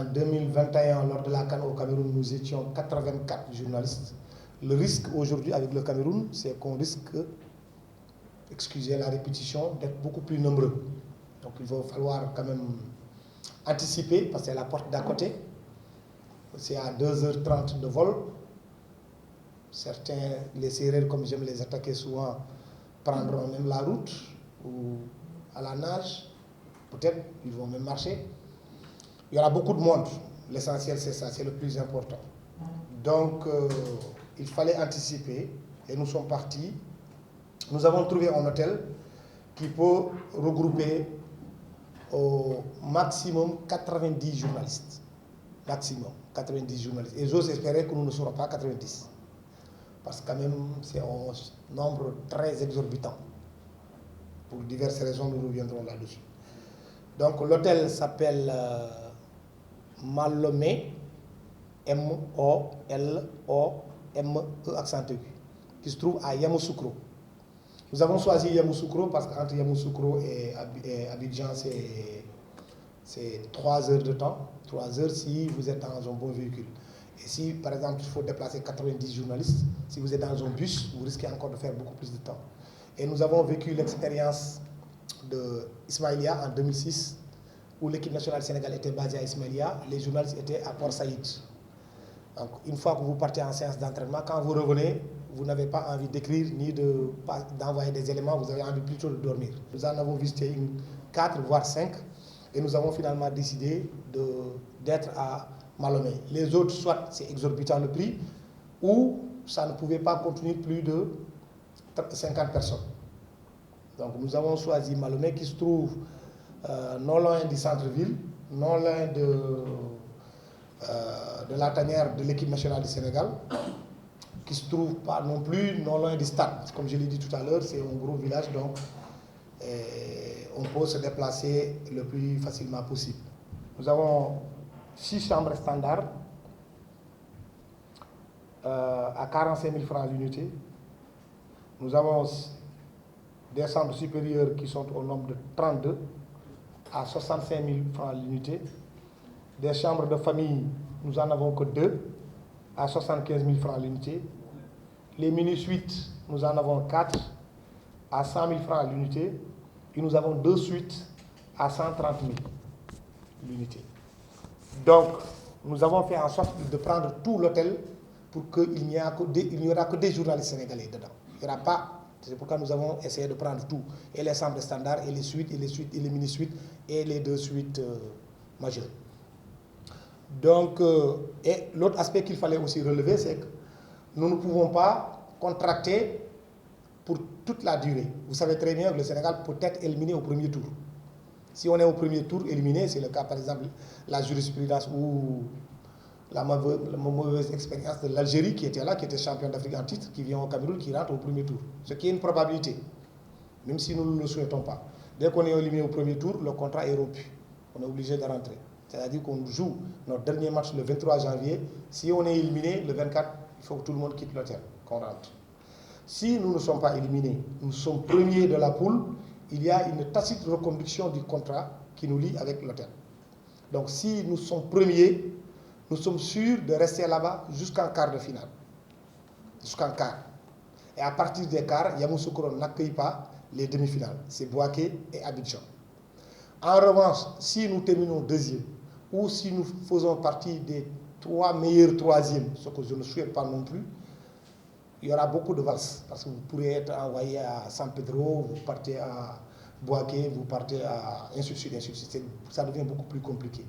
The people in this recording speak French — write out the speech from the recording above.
En 2021, lors de la CAN au Cameroun, nous étions 84 journalistes. Le risque aujourd'hui avec le Cameroun, c'est qu'on risque, excusez la répétition, d'être beaucoup plus nombreux. Donc il va falloir quand même anticiper, parce que c'est la porte d'à côté. C'est à 2h30 de vol. Certains, les Sérères, comme j'aime les attaquer souvent, prendront même la route ou à la nage. Peut-être ils vont même marcher. Il y aura beaucoup de monde. L'essentiel, c'est ça, c'est le plus important. Donc, il fallait anticiper et nous sommes partis. Nous avons trouvé un hôtel qui peut regrouper au maximum 90 journalistes. Maximum 90 journalistes. Et j'ose espérer que nous ne serons pas 90. Parce que quand même, c'est un nombre très exorbitant. Pour diverses raisons, nous reviendrons là-dessus. Donc, l'hôtel s'appelle Malomé, M-O-L-O-M-E accent aigu, qui se trouve à Yamoussoukro. Nous avons choisi Yamoussoukro parce qu'entre Yamoussoukro et Abidjan, c'est 3 heures de temps. 3 heures si vous êtes dans un bon véhicule. Et si, par exemple, il faut déplacer 90 journalistes, si vous êtes dans un bus, vous risquez encore de faire beaucoup plus de temps. Et nous avons vécu l'expérience de Ismaïlia en 2006, où l'équipe nationale Sénégal était basée à Ismaïlia, les journalistes étaient à Port Saïd. Donc, une fois que vous partez en séance d'entraînement, quand vous revenez, vous n'avez pas envie d'écrire ni d'envoyer des éléments, vous avez envie plutôt de dormir. Nous en avons visité 4 voire 5 et nous avons finalement décidé d'être à Malomé. Les autres, soit c'est exorbitant le prix, ou ça ne pouvait pas contenir plus de 50 personnes. Donc nous avons choisi Malomé qui se trouve non loin du centre-ville, non loin de la tanière de l'équipe nationale du Sénégal, qui se trouve pas non plus non loin du stade. Comme je l'ai dit tout à l'heure, c'est un gros village, donc on peut se déplacer le plus facilement possible. Nous avons 6 chambres standards à 45 000 francs l'unité. Nous avons des chambres supérieures qui sont au nombre de 32 à 65 000 francs l'unité. Des chambres de famille, nous n'en avons que 2 à 75 000 francs l'unité. Les mini-suites, nous en avons 4 à 100 000 francs l'unité. Et nous avons 2 suites à 130 000 l'unité. Donc, nous avons fait en sorte de prendre tout l'hôtel pour qu'il n'y aura que des journalistes sénégalais dedans. Il n'y aura pas. C'est pourquoi nous avons essayé de prendre tout. Et les chambres standards, et les suites, et les mini-suites, et les 2 suites majeures. Donc, et l'autre aspect qu'il fallait aussi relever, c'est que nous ne pouvons pas contracter pour toute la durée. Vous savez très bien que le Sénégal peut être éliminé au premier tour. Si on est au premier tour éliminé, c'est le cas par exemple la jurisprudence ou la mauvaise expérience de l'Algérie qui était là, qui était champion d'Afrique en titre, qui vient au Cameroun, qui rentre au premier tour. Ce qui est une probabilité, même si nous ne le souhaitons pas. Dès qu'on est éliminé au premier tour, le contrat est rompu. On est obligé de rentrer. C'est-à-dire qu'on joue notre dernier match le 23 janvier. Si on est éliminé le 24, il faut que tout le monde quitte l'hôtel, qu'on rentre. Si nous ne sommes pas éliminés, nous sommes premiers de la poule, il y a une tacite reconduction du contrat qui nous lie avec l'hôtel. Donc si nous sommes premiers, nous sommes sûrs de rester là-bas jusqu'en quart de finale. Jusqu'en quart. Et à partir des quarts, Yamoussoukro n'accueille pas les demi-finales. C'est Bouaké et Abidjan. En revanche, si nous terminons deuxième, ou si nous faisons partie des 3 meilleurs troisièmes, ce que je ne souhaite pas non plus, il y aura beaucoup de valses. Parce que vous pourrez être envoyé à San Pedro, vous partez à Bouaké, vous partez à ainsi de suite, ainsi de suite. Ça devient beaucoup plus compliqué.